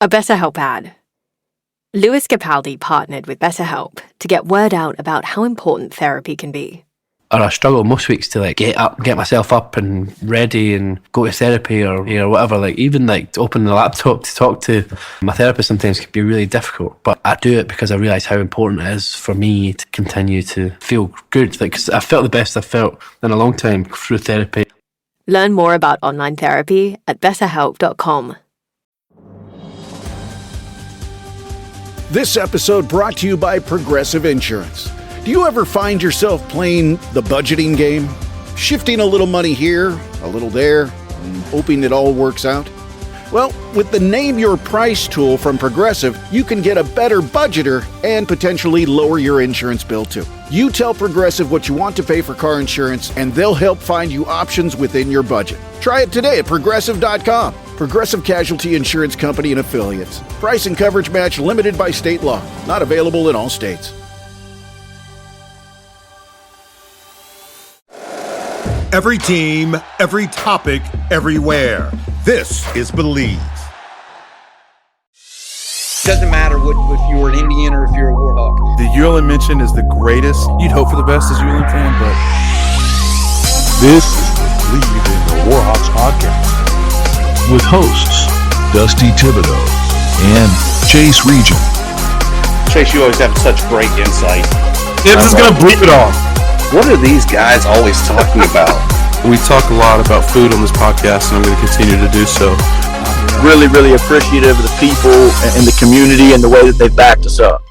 A BetterHelp ad. Louis Capaldi partnered with BetterHelp to get word out about how important therapy can be. Or I struggle most weeks to get myself up and ready and go to therapy or whatever. Like even to open the laptop to talk to my therapist sometimes can be really difficult. But I do it because I realise how important it is for me to continue to feel good. Because I felt the best I've felt in a long time through therapy. Learn more about online therapy at betterhelp.com. This episode brought to you by Progressive Insurance. Do you ever find yourself playing the budgeting game? Shifting a little money here, a little there, and hoping it all works out? Well, with the Name Your Price tool from Progressive, you can get a better budgeter and potentially lower your insurance bill too. You tell Progressive what you want to pay for car insurance, and they'll help find you options within your budget. Try it today at Progressive.com. Progressive Casualty Insurance Company and Affiliates. Price and coverage match limited by state law. Not available in all states. Every team, every topic, everywhere. This is Bleav. Doesn't matter if you're an Indian or if you're a Warhawk. The Ulan mention is the greatest. You'd hope for the best as Ulan fan, but this is the Bleav in the Warhawks podcast with hosts Dusty Thibodeaux and Chase Regian. Chase, you always have such great insight. Tibbs is going to bleep it all. What are these guys always talking about? We talk a lot about food on this podcast, and I'm going to continue to do so. Really, really appreciative of the people and the community and the way that they've backed us up.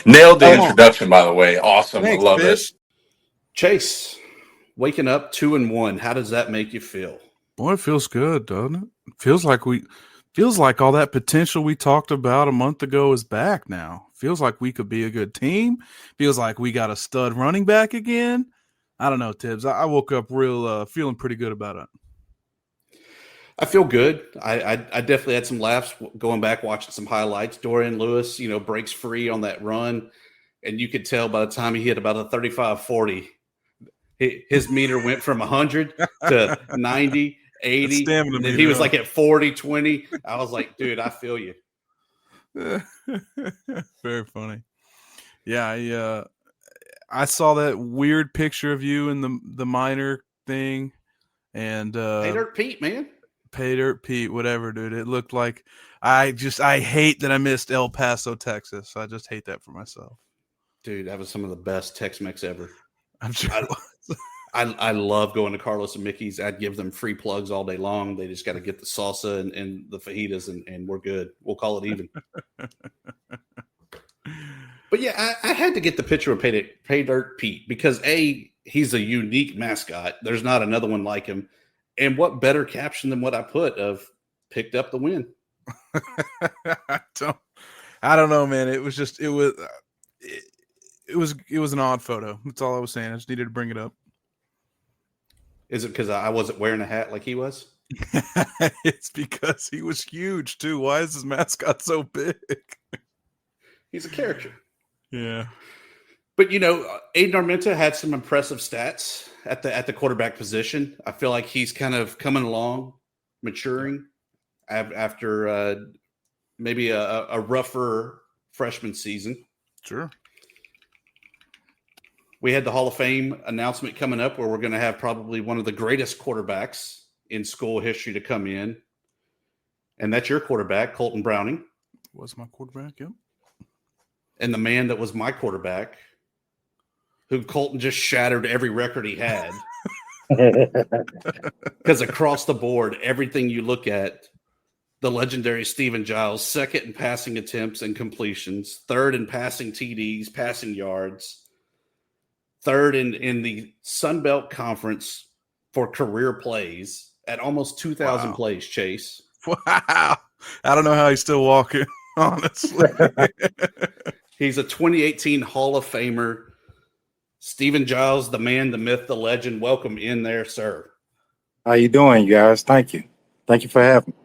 Nailed the introduction, by the way. Awesome. Thanks, Love Fish. it. Chase, waking up 2-1. How does that make you feel? Boy, it feels good, doesn't it? Feels like all that potential we talked about a month ago is back now. Feels like we could be a good team. Feels like we got a stud running back again. I don't know, Tibbs. I woke up real feeling pretty good about it. I feel good. I definitely had some laughs going back, watching some highlights. Dorian Lewis, breaks free on that run. And you could tell by the time he hit about a 35-40, his meter went from 100 to 90, 80. And then he was like at 40, 20. I was like, dude, I feel you. Very funny. Yeah, I saw that weird picture of you in the minor thing, and Pay Dirt Pete, man. Pay Dirt Pete, whatever, dude. It looked like I hate that I missed El Paso, Texas. I just hate that for myself, dude. That was some of the best Tex-Mex ever. I'm sure. I love going to Carlos and Mickey's. I'd give them free plugs all day long. They just got to get the salsa and the fajitas, and we're good. We'll call it even. But yeah, I had to get the picture of Pay Dirt Pete because he's a unique mascot. There's not another one like him. And what better caption than what I put of picked up the win? I don't know, man. It was an odd photo. That's all I was saying. I just needed to bring it up. Is it because I wasn't wearing a hat like he was? It's because he was huge too. Why is his mascot so big? He's a character. Yeah. But Aiden Armenta had some impressive stats at the quarterback position. I feel like he's kind of coming along, maturing after maybe a rougher freshman season. Sure. We had the Hall of Fame announcement coming up where we're going to have probably one of the greatest quarterbacks in school history to come in. And that's your quarterback, Colton Browning. Was my quarterback, yep. And the man that was my quarterback, who Colton just shattered every record he had. Because across the board, everything you look at, the legendary Steven Jyles, second in passing attempts and completions, third in passing TDs, passing yards, third in the Sun Belt Conference for career plays at almost 2,000 plays, Chase. Wow. I don't know how he's still walking, honestly. He's a 2018 Hall of Famer. Steven Jyles, the man, the myth, the legend. Welcome in there, sir. How you doing, you guys? Thank you. Thank you for having me.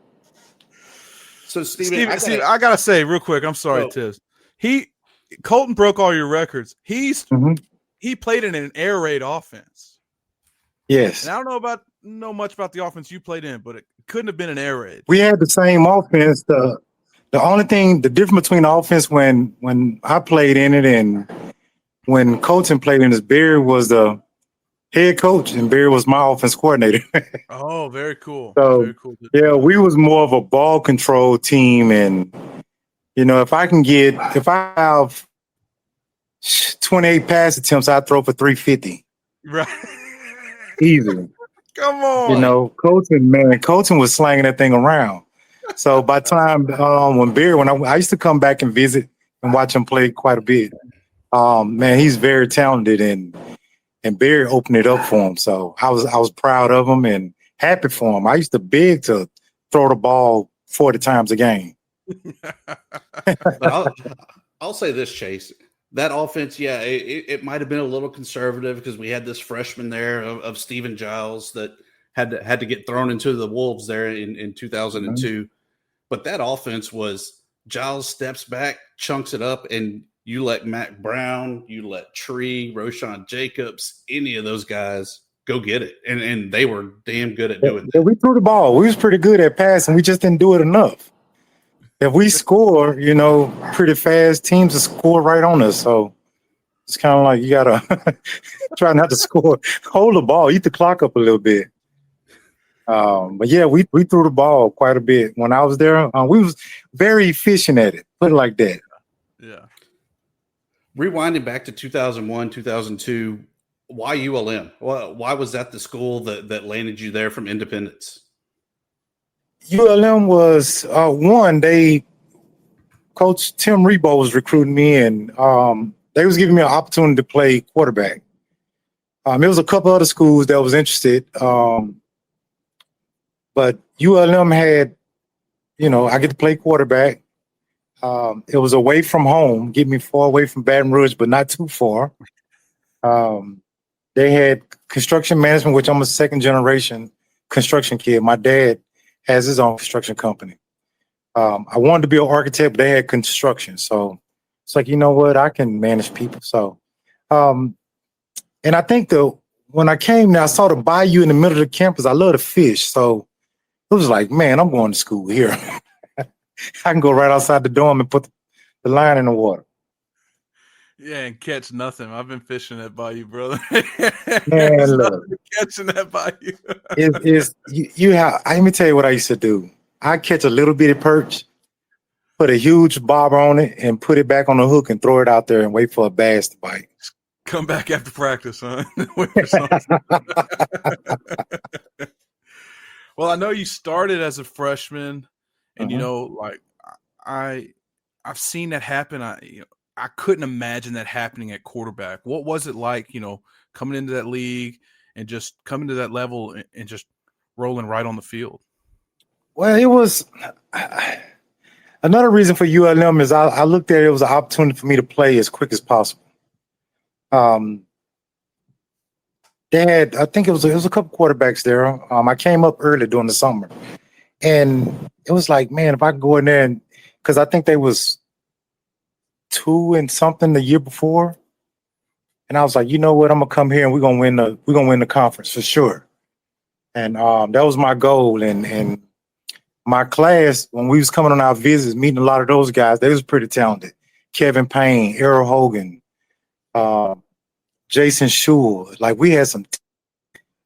So, Steven, I gotta say real quick, I'm sorry, Tiz. Colton broke all your records. He played in an air raid offense. Yes. And I don't know much about the offense you played in, but it couldn't have been an air raid. We had the same offense. The the difference between the offense when I played in it and when Colton played in it, Barry was the head coach and Barry was my offense coordinator. Oh, very cool. So Very cool. yeah, we was more of a ball control team, and if I have 28 pass attempts, I throw for 350 Right. easily. Come on. Colton was slanging that thing around. So by the time when I used to come back and visit and watch him play quite a bit. Man, he's very talented, and Barry opened it up for him. So I was proud of him and happy for him. I used to beg to throw the ball 40 times a game. But I'll say this, Chase. That offense, yeah, it might have been a little conservative because we had this freshman there of Steven Jyles that had to get thrown into the Wolves there in 2002. But that offense was Jyles steps back, chunks it up, and you let Mac Brown, you let Tree, Roshan Jacobs, any of those guys go get it. And they were damn good at doing that. We threw the ball. We was pretty good at passing. We just didn't do it enough. If we score, pretty fast, teams will score right on us. So it's kind of like you got to try not to score. Hold the ball, eat the clock up a little bit. But yeah, we threw the ball quite a bit. When I was there, we was very efficient at it, put it like that. Yeah. Rewinding back to 2001, 2002, why ULM? Why was that the school that landed you there from Independence? ULM was Coach Tim Rebo was recruiting me, and they was giving me an opportunity to play quarterback. There was a couple other schools that was interested, but ULM had, I get to play quarterback. It was away from home, get me far away from Baton Rouge, but not too far. They had construction management, which I'm a second generation construction kid. My dad has his own construction company. I wanted to be an architect, but they had construction. So it's like, I can manage people. So, and I think when I came there, I saw the Bayou in the middle of the campus. I love to fish. So it was like, man, I'm going to school here. I can go right outside the dorm and put the line in the water. Yeah, and catch nothing. I've been fishing at Bayou, brother. Man, look. Catching that Bayou. Let me tell you what I used to do. I catch a little bitty perch, put a huge bobber on it, and put it back on the hook and throw it out there and wait for a bass to bite. Come back after practice, huh? Wait for something. Well, I know you started as a freshman, and I've seen that happen. I couldn't imagine that happening at quarterback. What was it like, coming into that league and just coming to that level and just rolling right on the field? Well, it was another reason for ULM is I looked at it was an opportunity for me to play as quick as possible. They had, I think it was a couple quarterbacks there. I came up early during the summer, and it was like, man, if I go in there, because I think they was 2-something the year before, and I was like, you know what, I'm gonna come here and we're gonna win the conference for sure. And that was my goal. And my class, when we was coming on our visits, meeting a lot of those guys, they was pretty talented. Kevin Payne, Errol Hogan, Jason Shule. Like, we had some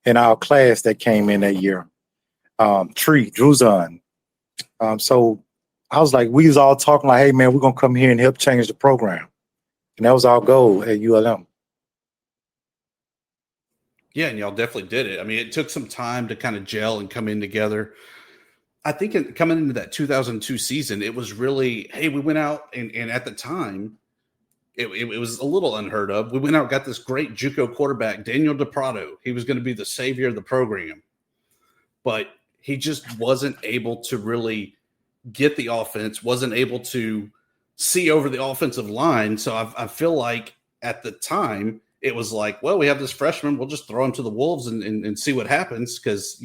in our class that came in that year. Tree, Druzon. So I was like, we was all talking like, hey, man, we're going to come here and help change the program. And that was our goal at ULM. Yeah, and y'all definitely did it. I mean, it took some time to kind of gel and come in together. I think coming into that 2002 season, it was really, hey, we went out and at the time, it was a little unheard of. We went out and got this great JUCO quarterback, Daniel DePrado. He was going to be the savior of the program. But he just wasn't able to really get the offense, wasn't able to see over the offensive line. So I feel like at the time, it was like, well, we have this freshman. We'll just throw him to the Wolves and see what happens because,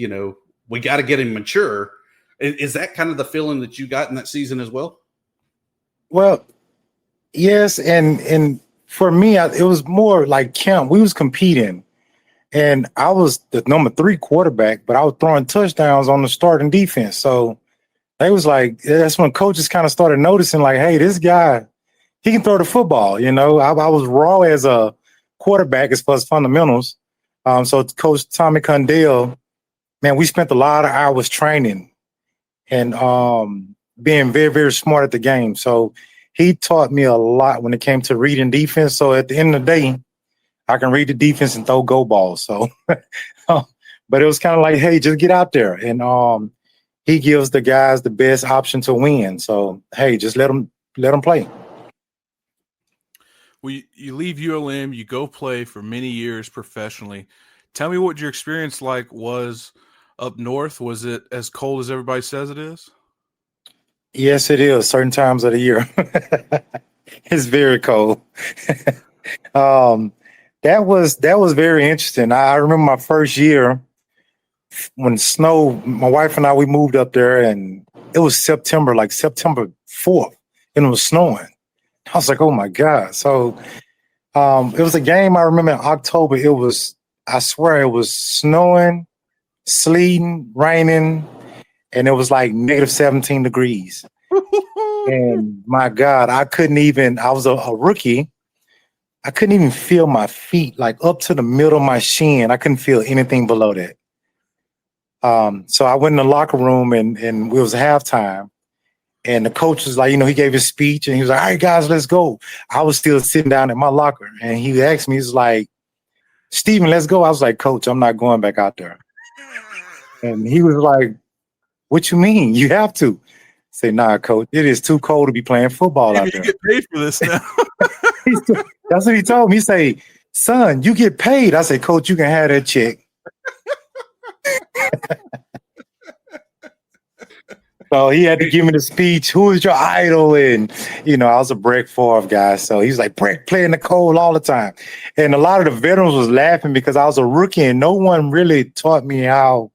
we got to get him mature. Is that kind of the feeling that you got in that season as well? Well, yes. And for me, it was more like camp. We was competing. And I was the number 3 quarterback, but I was throwing touchdowns on the starting defense. So they was like, that's when coaches kind of started noticing, like, hey, this guy, he can throw the football. You know, I was raw as a quarterback as far as fundamentals. So Coach Tommy Condell, man, we spent a lot of hours training and being very, very smart at the game. So he taught me a lot when it came to reading defense. So at the end of the day, I can read the defense and throw go balls. So, but it was kind of like, hey, just get out there. And he gives the guys the best option to win. So, hey, just let them play. Well, you leave ULM, you go play for many years professionally. Tell me what your experience was up north. Was it as cold as everybody says it is? Yes, it is. Certain times of the year. It's very cold. That was very interesting. I remember my first year when snow, my wife and I, we moved up there and it was September 4th, and it was snowing. I was like, oh my God. So it was a game I remember in October. I swear it was snowing, sleeting, raining, and it was like negative 17 degrees. And my God, I was a rookie. I couldn't even feel my feet, like up to the middle of my shin. I couldn't feel anything below that. So I went in the locker room and it was halftime. And the coach was like, he gave his speech and he was like, all right, guys, let's go. I was still sitting down at my locker and he asked me, he's like, Steven, let's go. I was like, Coach, I'm not going back out there. And he was like, what you mean? You have to. I say, nah, Coach, it is too cold to be playing football out there. You get paid for this now. That's what he told me. He say, son, you get paid. I say, Coach, you can have that check. So he had to give me the speech. Who is your idol? And, I was a Brett Favre guy. So he's like, Brett play in the cold all the time. And a lot of the veterans was laughing because I was a rookie and no one really taught me how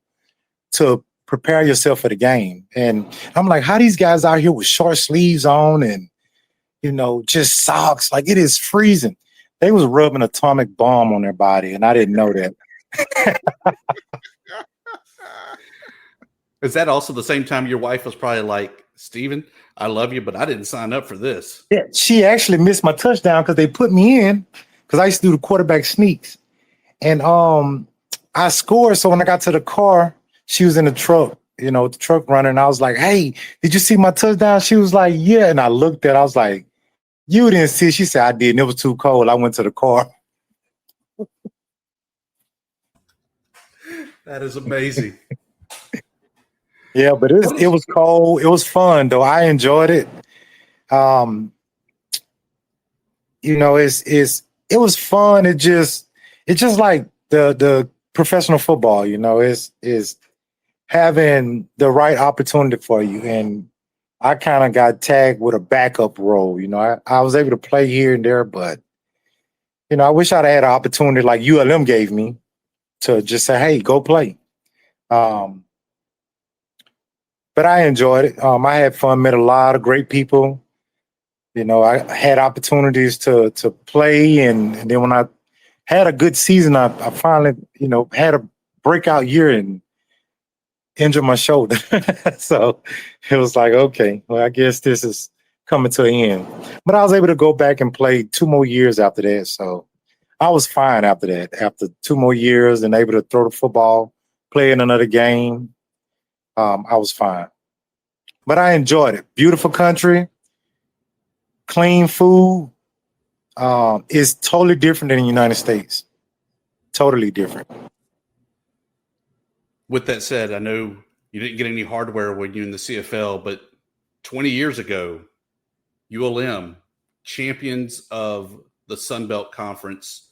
to prepare yourself for the game. And I'm like, how these guys out here with short sleeves on and, just socks, like it is freezing. They was rubbing atomic bomb on their body and I didn't know that. Is that also the same time your wife was probably like, Steven, I love you, but I didn't sign up for this? Yeah, she actually missed my touchdown because they put me in because I used to do the quarterback sneaks. And I scored. So when I got to the car, she was in the truck, the truck running. And I was like, hey, did you see my touchdown? She was like, yeah. And I looked at it. I was like, you didn't see it. She said, I did. And it was too cold. I went to the car. That is amazing. Yeah, but it was cold. It was fun though. I enjoyed it. It was fun. It's just like the professional football, is having the right opportunity for you. And I kind of got tagged with a backup role. I was able to play here and there, but I wish I'd had an opportunity like ULM gave me to just say, hey, go play. But I enjoyed it. I had fun, met a lot of great people. I had opportunities to play. And then when I had a good season, I finally, had a breakout year and injured my shoulder. So it was like, okay, well, I guess this is coming to an end. But I was able to go back and play 2 more years after that. So I was fine after that. After 2 more years and able to throw the football, play in another game. I was fine. But I enjoyed it. Beautiful country, clean food. It's totally different than the United States. Totally different. With that said, I know you didn't get any hardware when you were in the CFL, but 20 years ago, ULM, champions of the Sun Belt Conference.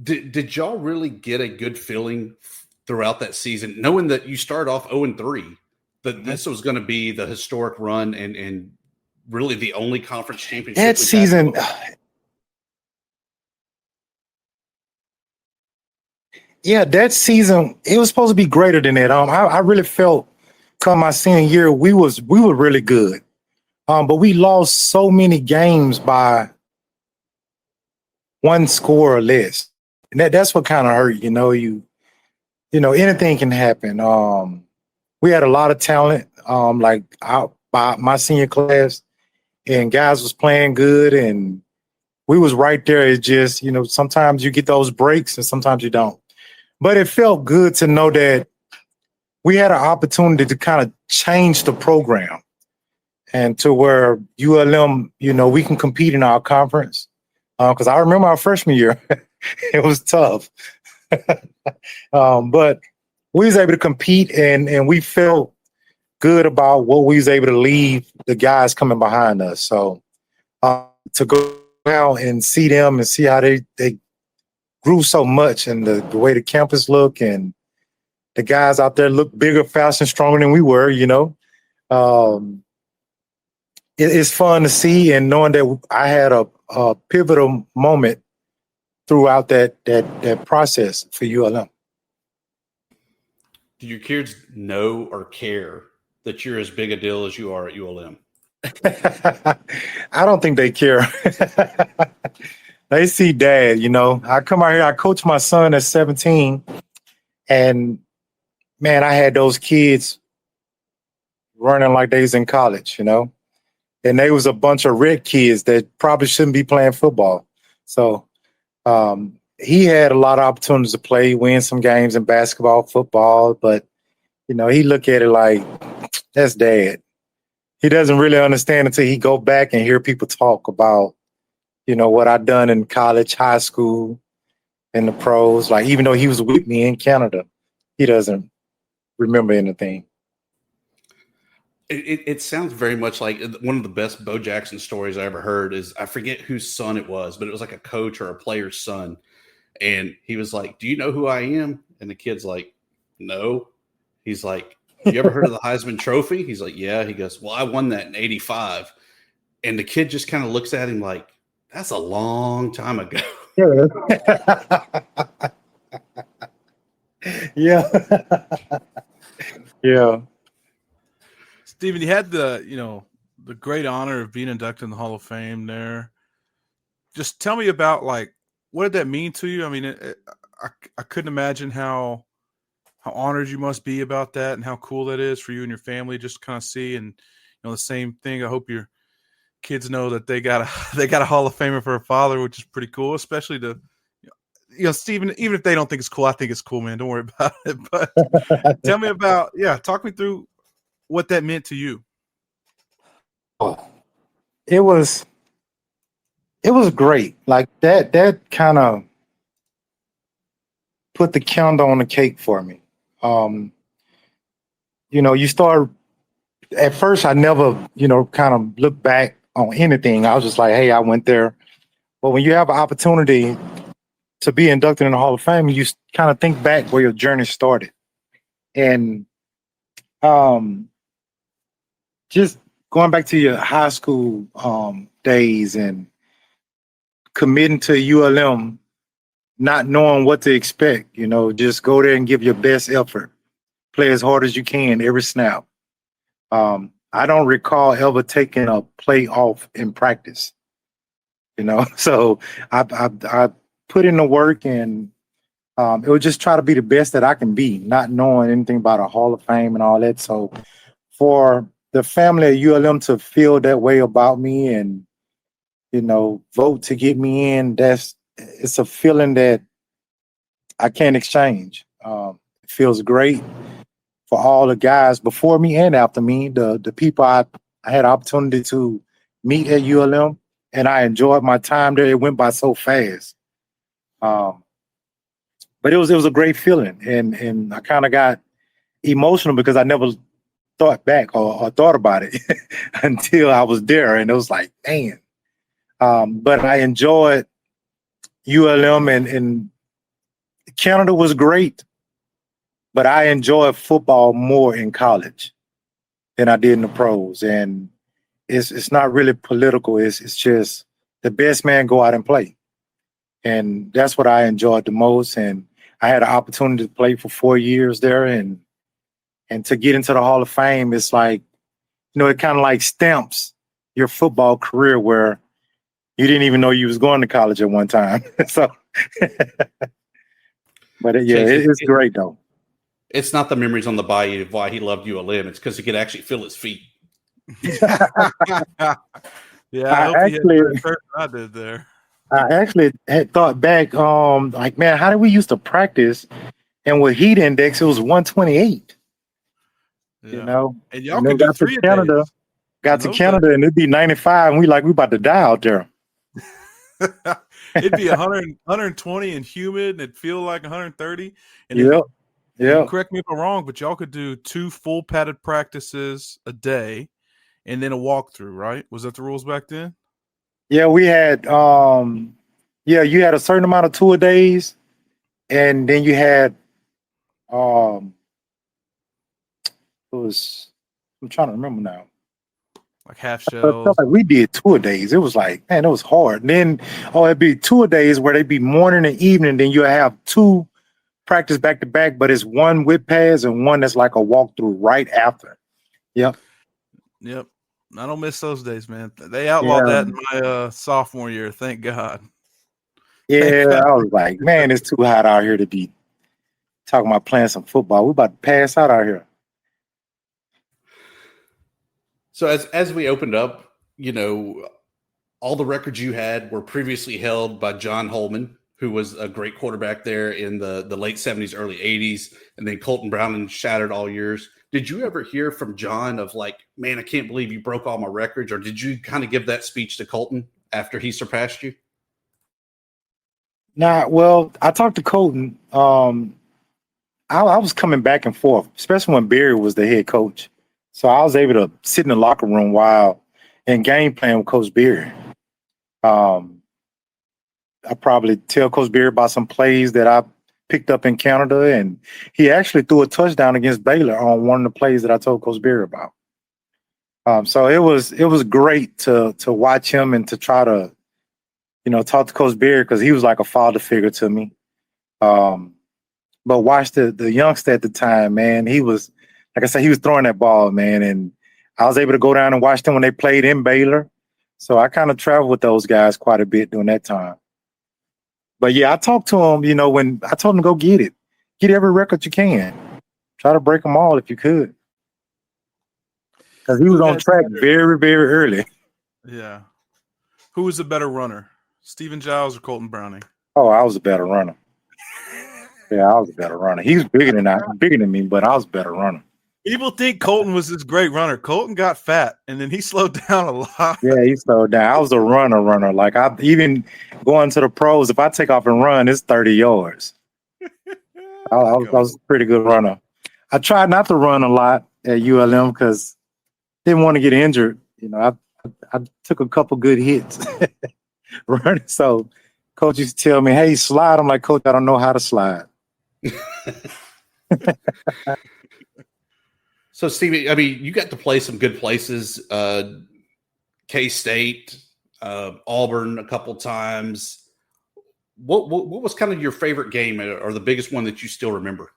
Did y'all really get a good feeling throughout that season, knowing that you started off 0-3, that this was going to be the historic run and really the only conference championship that season? Yeah, that season, it was supposed to be greater than that. I really felt come my senior year, we were really good. But we lost so many games by 1 score or less. And that's what kind of hurt, anything can happen. we had a lot of talent. Like by my senior class, and guys was playing good, and we was right there. It just, sometimes you get those breaks and sometimes you don't. But it felt good to know that we had an opportunity to kind of change the program and to where ULM, we can compete in our conference. Because I remember our freshman year, it was tough. But we was able to compete, and we felt good about what we was able to leave the guys coming behind us. So to go out and see them and see how they grew so much, and the way the campus look, and the guys out there look bigger, faster, and stronger than we were, it's fun to see, and knowing that I had a pivotal moment throughout that process for ULM. Do your kids know or care that you're as big a deal as you are at ULM? I don't think they care. They see dad, I come out here, I coach my son at 17, and man, I had those kids running like they was in college, and they was a bunch of red kids that probably shouldn't be playing football. So he had a lot of opportunities to play, win some games in basketball, football, but he look at it like, that's dad. He doesn't really understand until he go back and hear people talk about, what I done in college, high school, and the pros. Like, even though he was with me in Canada, he doesn't remember anything. It sounds very much like one of the best Bo Jackson stories I ever heard is, I forget whose son it was, but it was like a coach or a player's son. And he was like, "Do you know who I am?" And the kid's like, "No." He's like, "You ever heard of the Heisman Trophy?" He's like, "Yeah." He goes, "Well, I won that in '85. And the kid just kind of looks at him like, "That's a long time ago." Yeah. Yeah. Steven, you had the great honor of being inducted in the Hall of Fame there. Just tell me about, like, what did that mean to you? I mean, I couldn't imagine how honored you must be about that, and how cool that is for you and your family. Just kind of see, and the same thing. I hope your kids know that they got a Hall of Famer for a father, which is pretty cool, especially to Steven, even if they don't think it's cool, I think it's cool, man. Don't worry about it. But tell me about, talk me through what that meant to you. It was great. Like, that kind of put the candle on the cake for me. You start, at first I never, kind of look back on anything. I was just like, hey, I went there. But when you have an opportunity to be inducted in the Hall of Fame, you kind of think back where your journey started. And just going back to your high school days and committing to ULM, not knowing what to expect, just go there and give your best effort. Play as hard as you can every snap. I don't recall ever taking a play off in practice, so I put in the work, and it would just try to be the best that I can be, not knowing anything about a Hall of Fame and all that. So for the family at ULM to feel that way about me and, vote to get me in, it's a feeling that I can't exchange. It feels great for all the guys before me and after me, the people I had the opportunity to meet at ULM, and I enjoyed my time there. It went by so fast. But it was a great feeling, and I kind of got emotional because I never thought back or thought about it until I was there, and it was like, man. But I enjoyed ULM, and Canada was great, but I enjoyed football more in college than I did in the pros. And it's not really political. It's just the best man go out and play. And that's what I enjoyed the most. And I had an opportunity to play for 4 years there, and to get into the Hall of Fame, it's like, it kind of like stamps your football career where you didn't even know you was going to college at one time. So, but it's great though. It's not the memories on the Bayou of why he loved ULM. It's because he could actually feel his feet. Yeah, I hope he had better turf than I did there. I actually had thought back, like, man, how did we used to practice? And with heat index, it was 128. Yeah. You know, and y'all could do 3 Canada. days. Got to Canada, and it'd be 95, and we about to die out there. It'd be 100, 120 and humid, and it'd feel like 130. And yeah. Correct me if I'm wrong, but y'all could do 2 full padded practices a day, and then a walkthrough, right? Was that the rules back then? Yeah, we had. You had a certain amount of tour days, and then you had. I'm trying to remember now. Like half I shells. felt like we did tour days. It was like, man, it was hard. And then, it'd be tour days where they'd be morning and evening. Then you have 2 practice back to back, but it's one with pads and one that's like a walkthrough right after. Yep. I don't miss those days, man. They outlawed that in my sophomore year. Thank God. Yeah, I was like, man, it's too hot out here to be talking about playing some football. We're about to pass out here. So as we opened up, all the records you had were previously held by John Holman, who was a great quarterback there in the late 70s, early 80s, and then Colton Browning shattered all yours. Did you ever hear from John of like, man, I can't believe you broke all my records? Or did you kind of give that speech to Colton after he surpassed you? Nah, well, I talked to Colton. I was coming back and forth, especially when Barry was the head coach. So I was able to sit in the locker room while in game plan with Coach Barry. I probably tell Coach Barry about some plays that I picked up in Canada, and he actually threw a touchdown against Baylor on one of the plays that I told Coach Barry about. So it was great to watch him and to try to, talk to Coach Barry because he was like a father figure to me. But watch the youngster at the time, man. He was, like I said, he was throwing that ball, man, and I was able to go down and watch them when they played in Baylor. So I kind of traveled with those guys quite a bit during that time. But yeah, I talked to him, when I told him to go get it. Get every record you can. Try to break them all if you could. Because he was on track very, very early. Yeah. Who was the better runner, Steven Jyles or Colton Browning? Oh, I was a better runner. Yeah, I was a better runner. He was bigger than me, but I was a better runner. People think Colton was this great runner. Colton got fat, and then he slowed down a lot. Yeah, he slowed down. I was a runner. Like, I even going to the pros, if I take off and run, it's 30 yards. I was a pretty good runner. I tried not to run a lot at ULM because I didn't want to get injured. I took a couple good hits running. So coach used to tell me, hey, slide. I'm like, Coach, I don't know how to slide. So, Stevie, I mean, you got to play some good places, K-State, Auburn a couple times. What was kind of your favorite game or the biggest one that you still remember?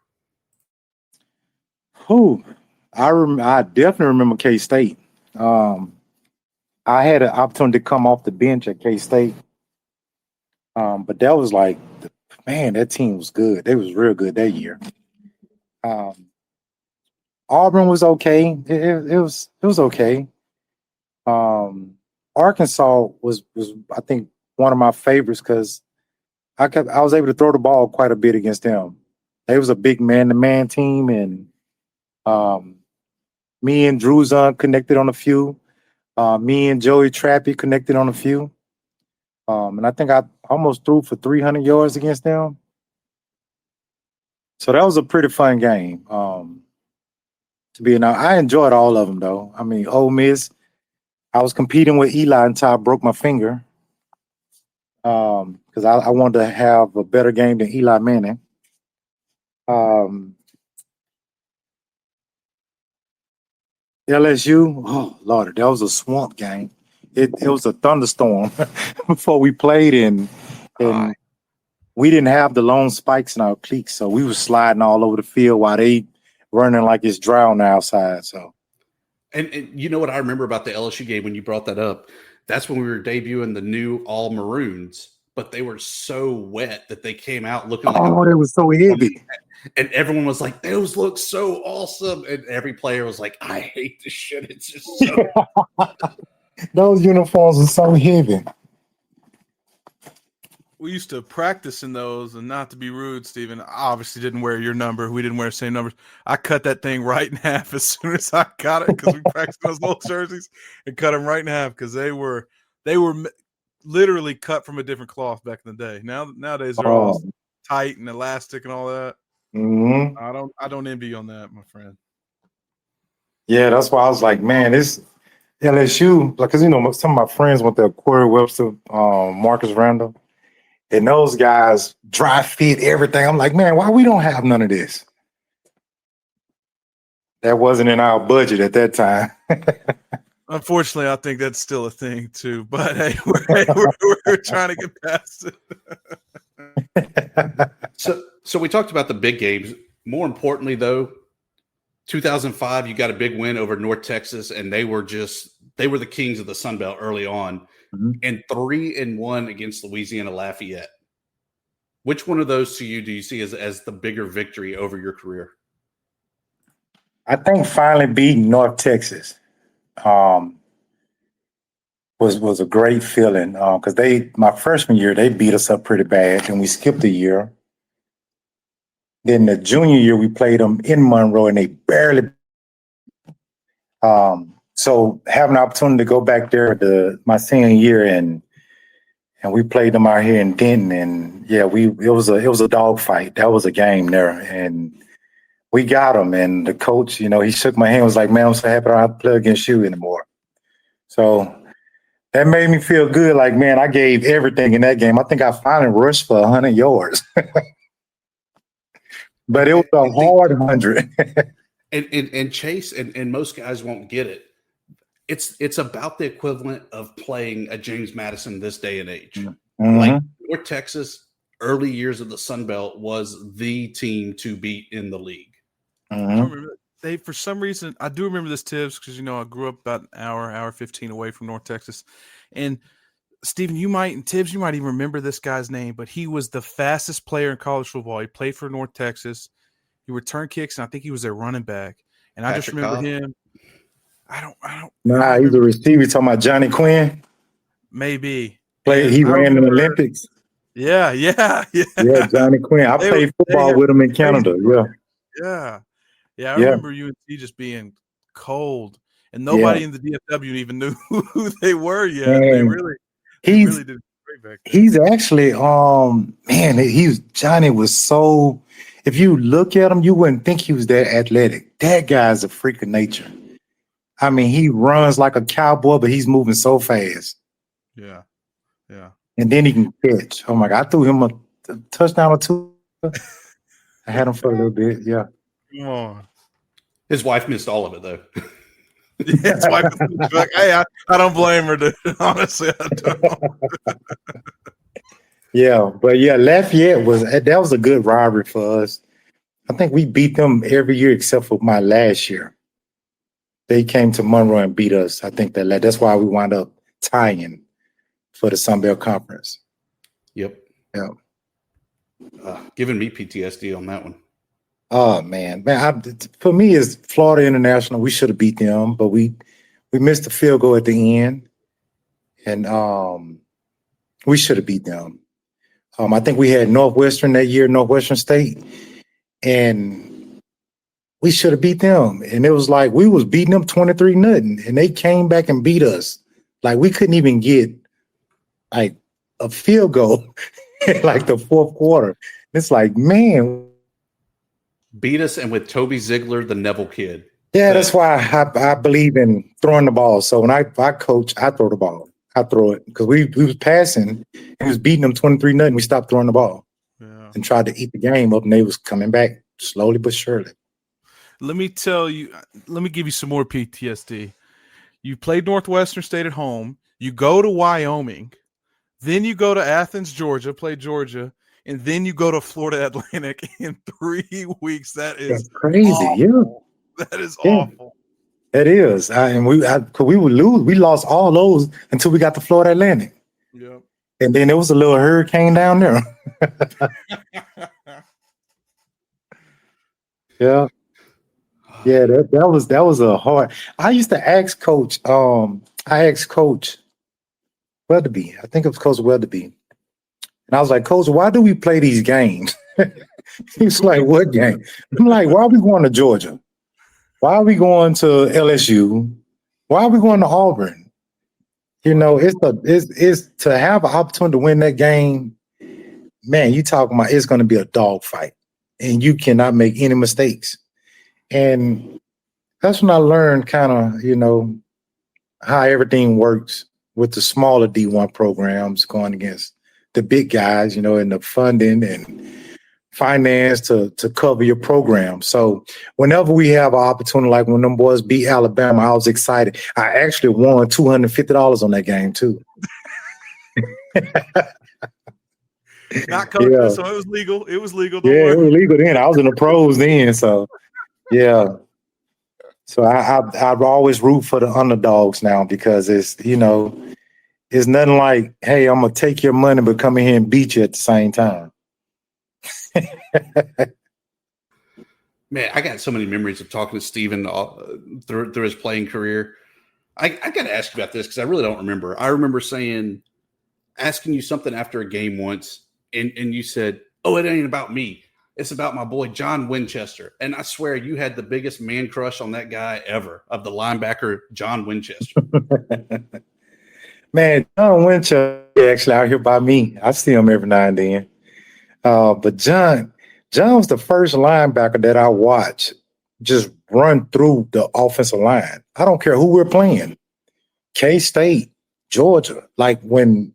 I definitely remember K-State. I had an opportunity to come off the bench at K-State, but that was like, man, that team was good. They was real good that year. Auburn was okay. It was okay. Arkansas was I think one of my favorites because I was able to throw the ball quite a bit against them. They was a big man-to-man team, and me and Drew Zahn connected on a few. Me and Joey Trappy connected on a few. And I think I almost threw for 300 yards against them. So that was a pretty fun game. I enjoyed all of them, though. I mean, Ole Miss, I was competing with Eli until I broke my finger because I wanted to have a better game than Eli Manning. LSU, oh, Lord, that was a swamp game. It was a thunderstorm before we played, and we didn't have the long spikes in our cleats, so we were sliding all over the field while they running like it's dry on the outside. So, and you know what I remember about the LSU game when you brought that up? That's when we were debuting the new all maroons, but they were so wet that they came out looking like they was so heavy. And everyone was like, those look so awesome. And every player was like, I hate this shit. It's just so Those uniforms are so heavy. We used to practice in those, and not to be rude, Steven, I obviously didn't wear your number. We didn't wear the same numbers. I cut that thing right in half as soon as I got it because we practiced those old jerseys and cut them right in half because they were literally cut from a different cloth back in the day. Nowadays they're all tight and elastic and all that. Mm-hmm. I don't envy you on that, my friend. Yeah, that's why I was like, man, this LSU, because some of my friends went to Corey Webster, Marcus Randall. And those guys dry fit everything. I'm like, man, why we don't have none of this? That wasn't in our budget at that time. Unfortunately, I think that's still a thing too. But hey, we're trying to get past it. So we talked about the big games. More importantly, though, 2005, you got a big win over North Texas, and they were the kings of the Sun Belt early on. Mm-hmm. And 3-1 against Louisiana Lafayette. Which one of those to you do you see as the bigger victory over your career? I think finally beating North Texas was a great feeling because my freshman year they beat us up pretty bad, and we skipped a year. Then the junior year we played them in Monroe, and they barely. So having an opportunity to go back there my senior year and we played them out here in Denton, and yeah, it was a dog fight. That was a game there, and we got them. And the coach, he shook my hand, was like, "Man, I'm so happy I don't have to play against you anymore." So that made me feel good. Like, man, I gave everything in that game. I think I finally rushed for 100 yards, but it was a hard 100. and Chase and most guys won't get it. It's about the equivalent of playing a James Madison this day and age. Mm-hmm. Like North Texas, early years of the Sun Belt was the team to beat in the league. Mm-hmm. I remember for some reason, I do remember this, Tibbs, because I grew up about an hour 15 away from North Texas. And Steven, and Tibbs, you might even remember this guy's name, but he was the fastest player in college football. He played for North Texas. He returned kicks, and I think he was their running back. And I just remember him. I don't. Nah, he's a receiver. Talking about Johnny Quinn. Maybe. He ran in the Olympics. Yeah. Yeah, Johnny Quinn. I played football with him in Canada. Yeah. I remember UNC just being cold, and nobody in the DFW even knew who they were yet. They really did great back then. He's actually, Johnny was so. If you look at him, you wouldn't think he was that athletic. That guy's a freak of nature. I mean, he runs like a cowboy, but he's moving so fast. Yeah. And then he can catch. Oh my God, I threw him a touchdown or two. I had him for a little bit. Yeah. Come on. His wife missed all of it, though. His wife was like, hey, I don't blame her, dude. Honestly, I don't. Yeah, but Lafayette was a good rivalry for us. I think we beat them every year except for my last year. They came to Monroe and beat us. I think that's why we wound up tying for the Sun Belt Conference. Yep. Yeah. Giving me PTSD on that one. Oh man, for me, it's Florida International. We should have beat them, but we missed the field goal at the end, and we should have beat them. I think we had Northwestern that year, Northwestern State, and we should have beat them. And it was like we was beating them 23-0, and they came back and beat us. Like we couldn't even get like a field goal in like the fourth quarter. It's like, man. Beat us, and with Toby Ziegler, the Neville kid. Yeah, that's why I believe in throwing the ball. So when I coach, I throw the ball. I throw it because we was passing and was beating them 23-0. We stopped throwing the ball and tried to eat the game up, and they was coming back slowly but surely. Let me give you some more PTSD. You played Northwestern State at home. You go to Wyoming. Then you go to Athens, Georgia, play Georgia. And then you go to Florida Atlantic in 3 weeks. That's crazy. Awful. Yeah. That is awful. It is. And we would lose. We lost all those until we got to Florida Atlantic. Yeah. And then there was a little hurricane down there. Yeah. Yeah, that was a hard. I used to ask Coach. I asked Coach Weatherby. I think it was Coach Weatherby, and I was like, Coach, why do we play these games? He's like, what game? I'm like, why are we going to Georgia? Why are we going to LSU? Why are we going to Auburn? You know, it's to have an opportunity to win that game. Man, you talking about it's going to be a dog fight, and you cannot make any mistakes. And that's when I learned kind of, you know, how everything works with the smaller D1 programs going against the big guys, you know, and the funding and finance to cover your program. So whenever we have an opportunity, like when them boys beat Alabama, I was excited. I actually won $250 on that game too. Not coaching, yeah. So it was legal. It was legal. Yeah, it was legal then. I was in the pros then, so yeah. So I've always root for the underdogs now because it's, you know, it's nothing like, hey, I'm gonna take your money but come in here and beat you at the same time. Man, I got so many memories of talking to Steven through his playing career. I got to ask you about this because I really don't remember. I remember asking you something after a game once, and you said, "Oh, it ain't about me. It's about my boy John Winchester." And I swear you had the biggest man crush on that guy ever, of the linebacker John Winchester. Man, John Winchester actually out here by me. I see him every now and then. But John was the first linebacker that I watched just run through the offensive line. I don't care who we're playing. K-State, Georgia. Like when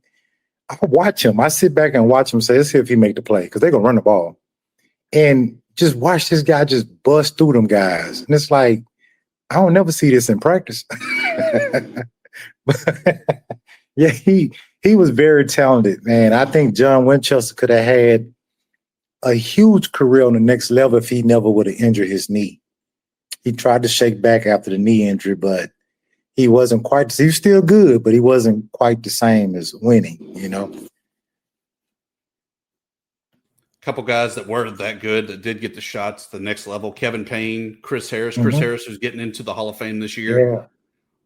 I watch him, I sit back and watch him say, let's see if he make the play, because they're going to run the ball. And just watch this guy just bust through them guys. And it's like, I don't never see this in practice. Yeah, he was very talented, man. I think John Winchester could have had a huge career on the next level if he never would have injured his knee. He tried to shake back after the knee injury, but he wasn't quite. He was still good, but he wasn't quite the same as winning, you know. Couple guys that weren't that good that did get the shots the next level. Kevin Payne, Chris Harris. Chris Harris who's getting into the Hall of Fame this year. Yeah.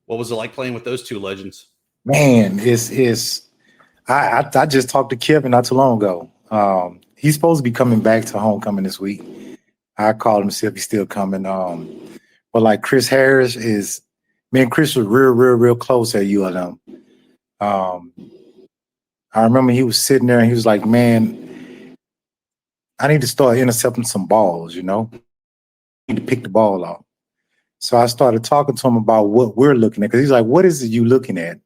What was it like playing with those two legends? Man, I just talked to Kevin not too long ago. He's supposed to be coming back to homecoming this week. I called him to see if he's still coming. But like Chris Harris me and Chris was real close at ULM. I remember he was sitting there and he was like, man, I need to start intercepting some balls, you know? I need to pick the ball off. So I started talking to him about what we're looking at, because he's like, what is it you looking at?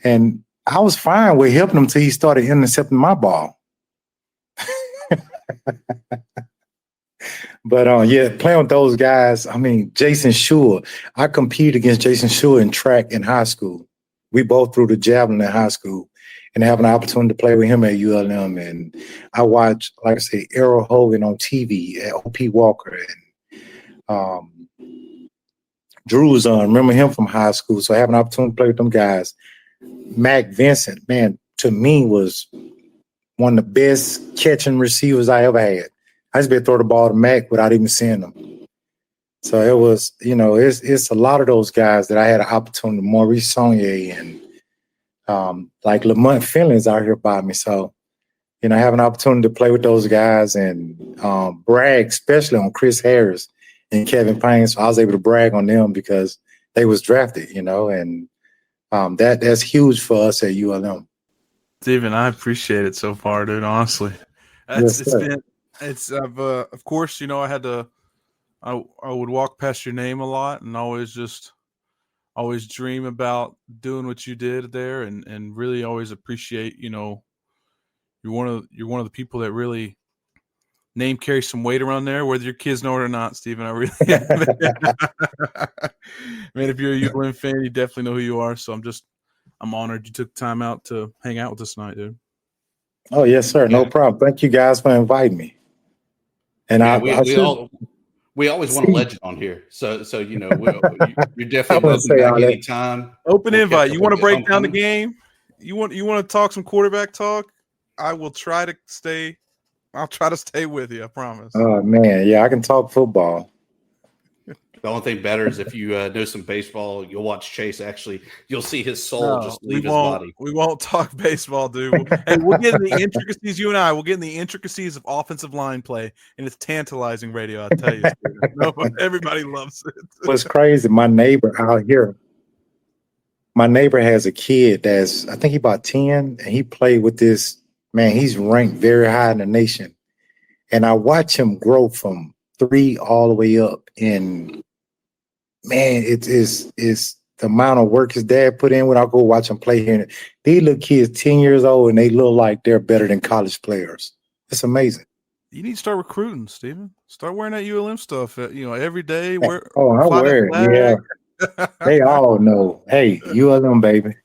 And I was fine with helping him until he started intercepting my ball. But yeah, playing with those guys, I mean, Jason Shore, I competed against Jason Shore in track in high school. We both threw the javelin in high school, and having an opportunity to play with him at ULM. And I watched, like I say, Errol Hogan on TV at O.P. Walker, and Drew's remember him from high school. So having an opportunity to play with them guys. Mac Vincent, man, to me was one of the best catching receivers I ever had. I just be able to throw the ball to Mac without even seeing him. So it was, you know, it's a lot of those guys that I had an opportunity. Maurice Saunier and like Lamont Finley's out here by me. So, you know, I have an opportunity to play with those guys and brag, especially on Chris Harris and Kevin Payne. So I was able to brag on them because they was drafted, you know, and that's huge for us at ULM. Steven, I appreciate it so far, dude. Honestly, of course, you know, I would walk past your name a lot and always dream about doing what you did there, and really always appreciate, you know, you're one of the people that really name carries some weight around there, whether your kids know it or not, Steven. I really, man, if you're a ULM fan, you definitely know who you are. So I'm honored you took time out to hang out with us tonight, dude. Oh, yes, sir. No problem. Thank you guys for inviting me. And we always want a legend on here. So you know, you're definitely welcome back anytime. Open invite. You want to break down the game? You want to talk some quarterback talk? I will try to stay. I'll try to stay with you. I promise. Oh man, yeah, I can talk football. The only thing better is if you know some baseball, you'll watch Chase. Actually, you'll see his soul just leave his body. We won't talk baseball, dude. We'll get in the intricacies. You and I will get in the intricacies of offensive line play, and it's tantalizing radio. I'll tell you, everybody loves it. What's crazy? My neighbor out here. My neighbor has a kid that's, I think he about 10, and he played with this man. He's ranked very high in the nation, and I watch him grow from 3 all the way up. And man, it's the amount of work his dad put in when I go watch him play here. These little kids, 10 years old, and they look like they're better than college players. It's amazing. You need to start recruiting, Steven. Start wearing that ULM stuff, every day. I wear it. Yeah. They all know. Hey, ULM, baby.